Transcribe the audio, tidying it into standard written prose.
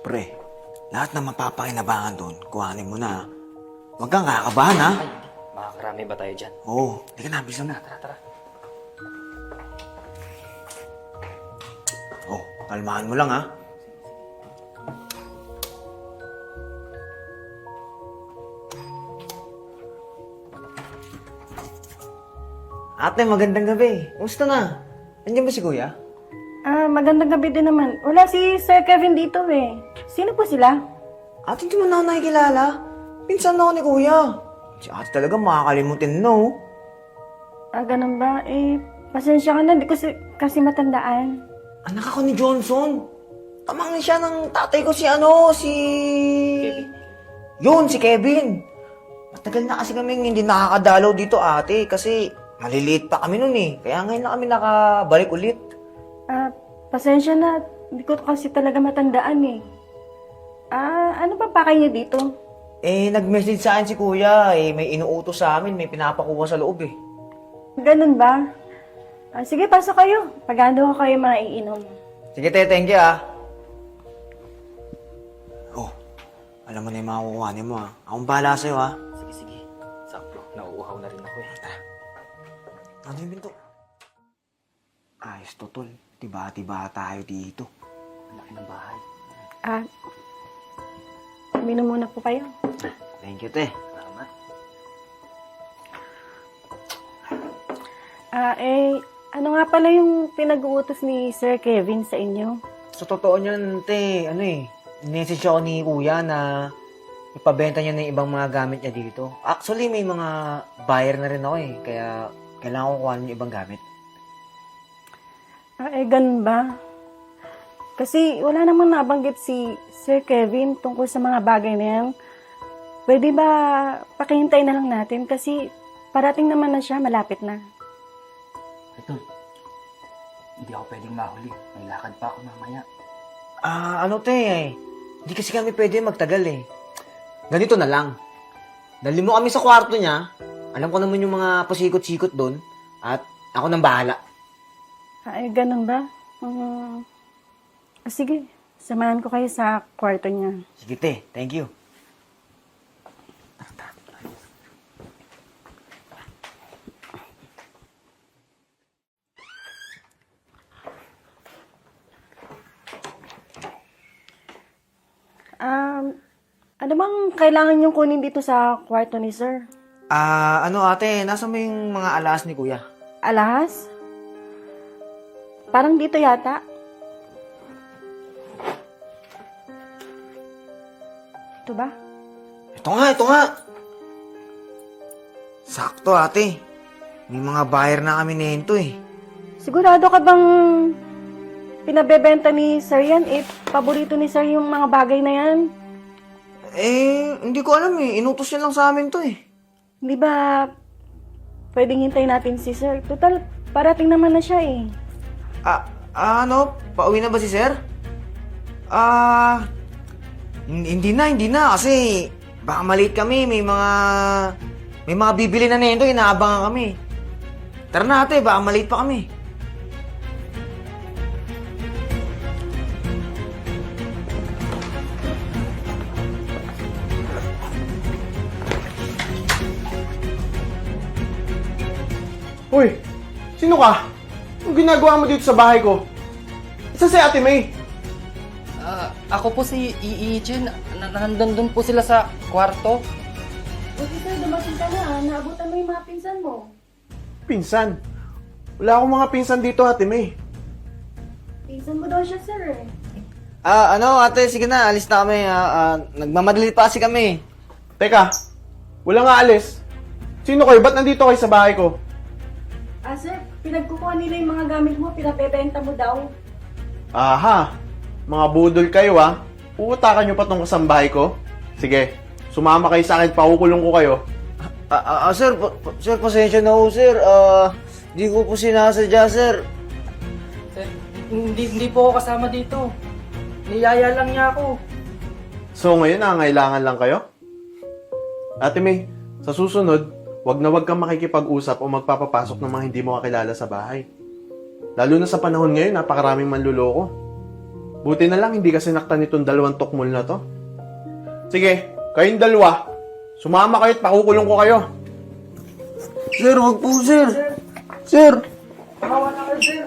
Pre, lahat na mapapakinabangan doon, kuhanin mo na. Huwag kang kakabahan, ha? Ay, makakarami ba tayo dyan? Oo. Hindi ka na, bisan na. Tara. Oh, kalmahan mo lang, ha? Ate, magandang gabi. Kumusta na? Andiyan ba si Kuya? Magandang gabi din naman. Wala si Sir Kevin dito eh. Sino po sila? Ate, hindi mo na ako nakikilala. Pinsan na ako ni Kuya. Si ate talaga makakalimutin, no? Ganun ba? Pasensya ka na. Hindi ko kasi matandaan. Anak ako ni Johnson. Tamang siya ng tatay ko si Kevin. Yun, si Kevin. Matagal na kasi kami hindi nakakadalaw dito, ate. Kasi maliliit pa kami nun eh. Kaya ngayon na kami nakabalik ulit. Pasensya na. Hindi ko kasi talaga matandaan eh. Ano ba pakay niyo dito? Nag-message sa akin si Kuya. May inuutos sa amin. May pinapakuha sa loob eh. Ganun ba? Sige, pasok kayo. Pag-ano ko kayo maiinom. Sige, te. Thank you, ah. Oh, alam mo na yung mga kukuhanin mo, ah. Akong bahala sa'yo, ah. Sige. Sakto, nauuhaw na rin ako eh. Ano yung pinto? Ayos to, tol. Tiba-tiba tayo dito. Ang laki ng bahay. Uminom muna po kayo. Thank you, te. Salamat. Ano nga pala yung pinag-uutos ni Sir Kevin sa inyo? Sa totoo niyan, te, message ako ni Kuya na ipabenta niya na yung ibang mga gamit niya dito. Actually, may mga buyer na rin ako eh. Kaya kailangan ko kuhanin yung ibang gamit. Ganun ba? Kasi wala namang nabanggit si Sir Kevin tungkol sa mga bagay na yan. Pwede ba pakihintay na lang natin? Kasi parating naman na siya, malapit na. Ito, hindi ako pwedeng mahuli. May lakad pa ako mamaya. Hindi kasi kami pwede magtagal eh. Ganito na lang. Dali mo kami sa kwarto niya. Alam ko naman yung mga pasikot-sikot doon. At ako nang bahala. Ganun ba? Sige, samahan ko kayo sa kwarto niya. Sige, te. Thank you. Ano bang kailangan niyong kunin dito sa kwarto ni Sir? Ate, nasa mo yung mga alas ni Kuya? Alahas? Parang dito yata. Ito ba? Ito nga. Sakto, ate. May mga buyer na kami nito eh. Sigurado ka bang pinabebenta ni Sir yan? Paborito ni Sir yung mga bagay na yan. Hindi ko alam eh. Inutos niya lang sa amin to eh. Hindi ba pwedeng hintayin natin si Sir? Total, parating naman na siya eh. Pauwi na ba si Sir? Hindi na. Kasi baka maliit kami. May mga bibili na nito. Inaabangan kami. Tara na ate, baka maliit pa kami. Uy, sino ka? Anong ginagawa mo dito sa bahay ko? Isa si Ate May. Ako po si Jen. Nandun po sila sa kwarto. Buti Sir, dumating ka na. Naabutan mo yung mga pinsan mo. Pinsan. Wala akong mga pinsan dito, Ate May. Pinsan mo daw siya, Sir. Ate, sige na. Alis na kami. Nagmamadali pa kasi kami. Teka, wala nga alis. Sino kayo? Ba't nandito kayo sa bahay ko? Sir, pinagkukuha nila yung mga gamit mo. Pinabebenta mo daw. Aha, mga budol kayo Uutakan nyo pa tong kasambahay ko? Sige, sumama kayo sa akin, pakukulong ko kayo. Sir, pasensya na ho, sir. Di ko po sinasadya, sir. Sir, hindi po ako kasama dito. Niyaya lang niya ako. So ngayon, nangangailangan lang kayo? Ate May, sa susunod, wag na wag kang makikipag-usap o magpapapasok ng mga hindi mo kakilala sa bahay. Lalo na sa panahon ngayon, napakaraming manluloko. Buti na lang hindi ka sinaktan nitong dalawang tukmol na to. Sige, kayong dalawa, sumama kayo at pakukulong ko kayo. Sir, wag po, sir. Sir! Bawa na kayo, sir.